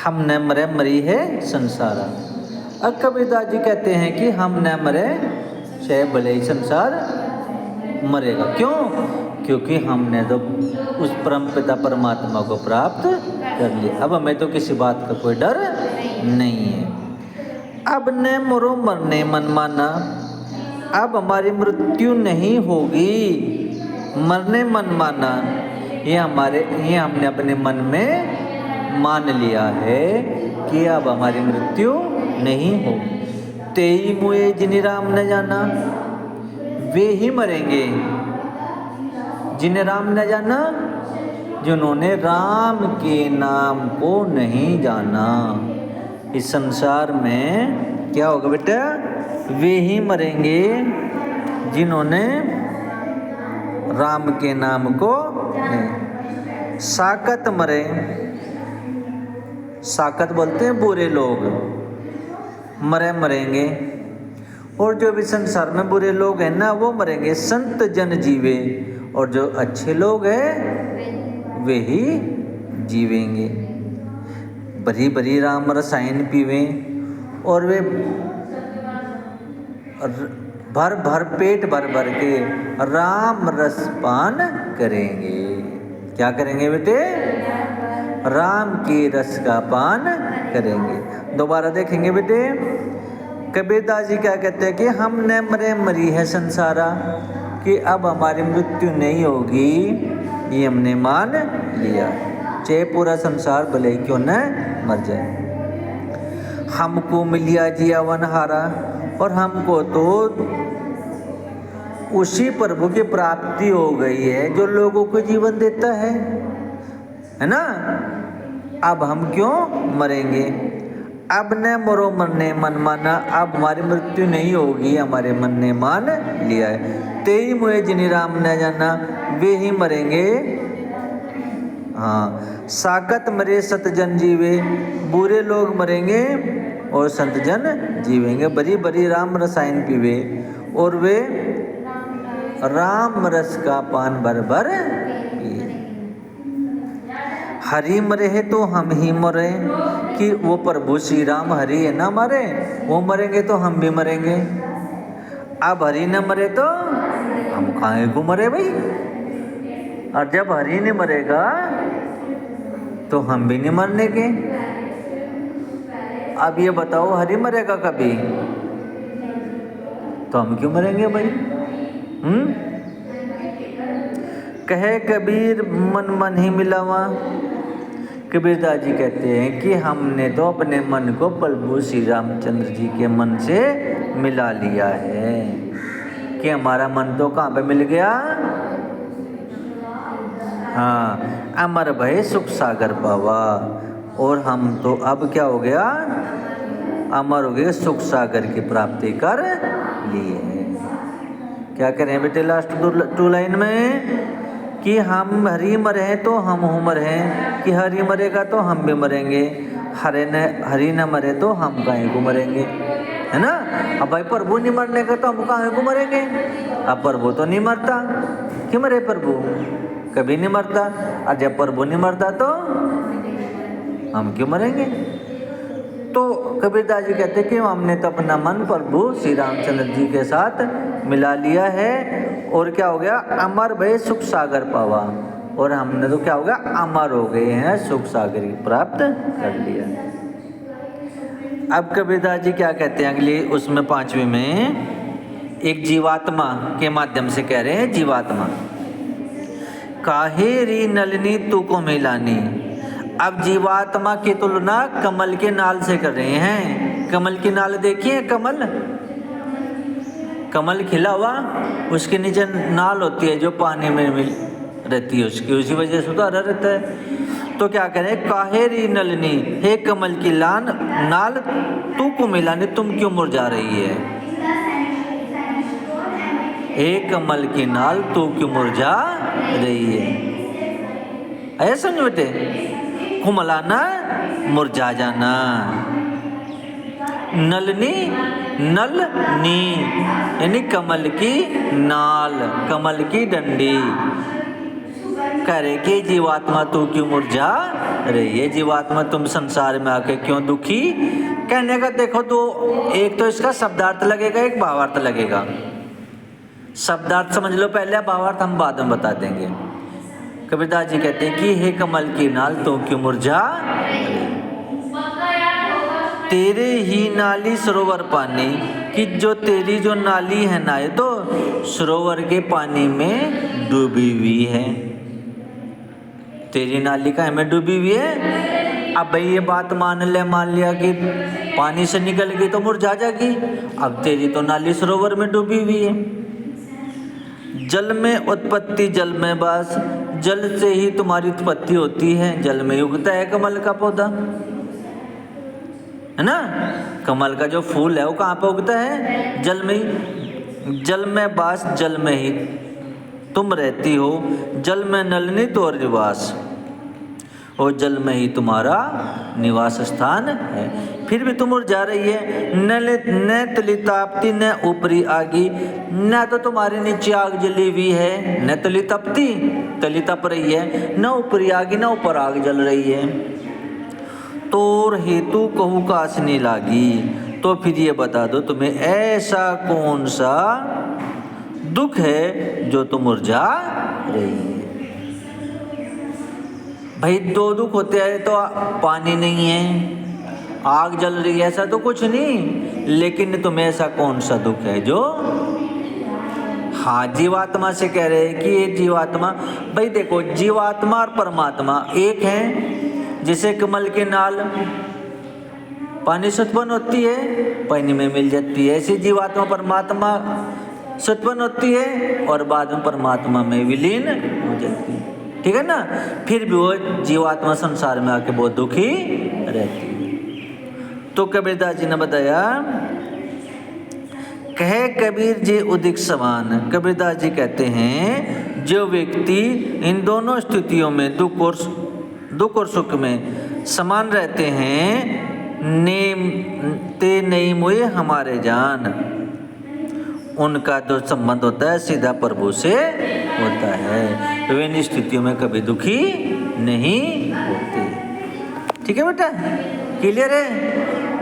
हम न मरे मरी है संसारा। अब कबीरदास जी कहते हैं कि हम न मरे चाहे भले ही संसार मरेगा। क्यों? क्योंकि हमने तो उस परम पिता परमात्मा को प्राप्त कर लिया। अब हमें तो किसी बात का कोई डर नहीं है। अब न मरो मरने मन माना, अब हमारी मृत्यु नहीं होगी। मरने मन माना, ये हमने अपने मन में मान लिया है कि अब हमारी मृत्यु नहीं होगी। तेई मुए जिन्हें राम न जाना, वे ही मरेंगे जिन्हें राम न जाना, जिन्होंने राम के नाम को नहीं जाना। इस संसार में क्या होगा बेटा? वे ही मरेंगे जिन्होंने राम के नाम को नहीं। साकत मरे, साकत बोलते हैं बुरे लोग, मरेंगे। और जो भी संसार में बुरे लोग हैं ना, वो मरेंगे। संत जन जीवे, और जो अच्छे लोग हैं वे ही जीवेंगे। बरी बरी राम रसायन पीवे, और वे भर भर पेट भर भर के राम रस पान करेंगे। क्या करेंगे बेटे? राम के रस का पान करेंगे। दोबारा देखेंगे बेटे, कबीरदास जी क्या कहते हैं कि हम न मरे मरी है संसारा, कि अब हमारी मृत्यु नहीं होगी, ये हमने मान लिया। चाहे पूरा संसार भले ही क्यों न मर जाए। हमको मिलिया जियावन हारा, और हमको तो उसी प्रभु की प्राप्ति हो गई है जो लोगों को जीवन देता है ना। अब हम क्यों मरेंगे? अब न मरो मरने मन माना, अब हमारी मृत्यु नहीं होगी, हमारे मन ने मान लिया है। तेई मुए जिन्हें राम न जाना, वे ही मरेंगे। हाँ, साकत मरे सत जन जीवे, बुरे लोग मरेंगे और संत जन जीवेंगे। बरी बरी राम रसायन पीवे, और वे राम रस का पान भर भर पिए। हरि मरे है तो हम ही मरे, कि वो प्रभु श्री राम हरि है ना मरे, वो मरेंगे तो हम भी मरेंगे। अब हरि न मरे तो हम काहे को मरे भाई? और जब हरि नहीं मरेगा तो हम भी नहीं मरने के। अब ये बताओ, हरि मरेगा कभी तो हम क्यों मरेंगे भाई? कहे कबीर मन मन ही मिलावा। कबीरदास जी कहते हैं कि हमने तो अपने मन को प्रभु श्री रामचंद्र जी के मन से मिला लिया है। कि हमारा मन तो कहाँ पे मिल गया? हाँ, अमर भय सुख सागर पावा। और हम तो अब क्या हो गया? अमर हो गए, सुख सागर की प्राप्ति कर लिए। क्या करें बेटे लास्ट टू लाइन में? कि हम हरि मरे तो हम हूँ मरे, कि हरि मरेगा तो हम भी मरेंगे। हरि न मरे तो हम काहे को मरेंगे, है ना। अब भाई प्रभु नहीं मरने का तो हम काहे को मरेंगे? अब प्रभु तो नहीं मरता, क्यों मरे प्रभु? कभी नहीं मरता। और जब प्रभु नहीं मरता तो हम क्यों मरेंगे? तो कबीरदास जी कहते हैं कि हमने तो अपना मन प्रभु श्री रामचंद्र जी के साथ मिला लिया है, और क्या हो गया? अमर भय सुख सागर पावा। और हमने तो क्या हो गया? अमर हो गए हैं, सुख सागर प्राप्त कर लिया। अब कबीरदास जी क्या कहते हैं अगली उसमें 5वीं में, एक जीवात्मा के माध्यम से कह रहे हैं। जीवात्मा काहे री नलिनी तू को मिलानी। अब जीवात्मा की तुलना कमल के नाल से कर रहे हैं। कमल की नाल देखिए, कमल खिला हुआ, उसके नीचे नाल होती है जो पानी में मिल रहती है, उसकी उसी वजह से तो हरा रहता है। तो क्या करें? काहे री नलिनी, हे कमल की नाल तू को मिलानी, तुम क्यों मुरझा रही है? हे कमल की नाल तू क्यों मुरझा रही है? ऐसा समझ बेटे, कुमलाना मुरझा जाना। नलनी, नलनी यानी कमल की नाल, कमल की डंडी। कह रहे कि जीवात्मा तू क्यों मुरझा रही है, जीवात्मा तुम संसार में आके क्यों दुखी। कहने का देखो तो एक तो इसका शब्दार्थ लगेगा, एक भावार्थ लगेगा। शब्दार्थ समझ लो पहले, भावार्थ हम बाद में बता देंगे। कबीरदास जी कहते हैं कि हे कमल की नाल तू क्यों मुरझा, तेरे ही नाली सरोवर पानी, कि जो तेरी जो नाली है ना, ये तो सरोवर के पानी में डूबी हुई है। तेरी नाली का में डूबी हुई है। अब भाई ये बात मान लिया कि पानी से निकल गई तो मुरझा जाएगी। अब तेरी तो नाली सरोवर में डूबी हुई है। जल में उत्पत्ति जल में वास, जल से ही तुम्हारी उत्पत्ति होती है, जल में उगता है कमल का पौधा, है ना। कमल का जो फूल है वो कहाँ पे उगता है, जल में ही। जल में वास, जल में ही तुम रहती हो, जल में नलिनी तोर निवास, और जल में ही तुम्हारा निवास स्थान है। फिर भी तुम मुरझा रही है। न तलितापती न ऊपरी आगी, न तो तुम्हारे नीचे आग जली हुई है, न तलितपती तली तप रही है, न ऊपरी आगी न ऊपर आग जल रही है। तोर हेतु कहू कासनी लागी, तो फिर ये बता दो तुम्हें ऐसा कौन सा दुख है जो तुम मुरझा रही है। भाई दो दुख होते हैं, तो पानी नहीं है, आग जल रही है, ऐसा तो कुछ नहीं। लेकिन तुम्हें ऐसा कौन सा दुख है जो, हाँ जीवात्मा से कह रहे हैं कि ये जीवात्मा, भाई देखो जीवात्मा और परमात्मा एक है। जैसे कमल के नाल पानी से उत्पन्न होती है, पानी में मिल जाती है, ऐसी जीवात्मा परमात्मा से उत्पन्न होती है और बाद में परमात्मा में विलीन हो जाती है, ठीक है ना। फिर भी वो जीवात्मा संसार में आके बहुत दुखी रहती है। तो कबीरदास जी ने बताया, कहे कबीर जी उदिक समान। कबीरदास जी कहते हैं जो व्यक्ति इन दोनों स्थितियों में दुख और सुख में समान रहते हैं, नेम ते नहीं मुए हमारे जान, उनका जो संबंध होता है सीधा प्रभु से होता है, तो इन स्थितियों में कभी दुखी नहीं होते। ठीक है बेटा, क्लियर है।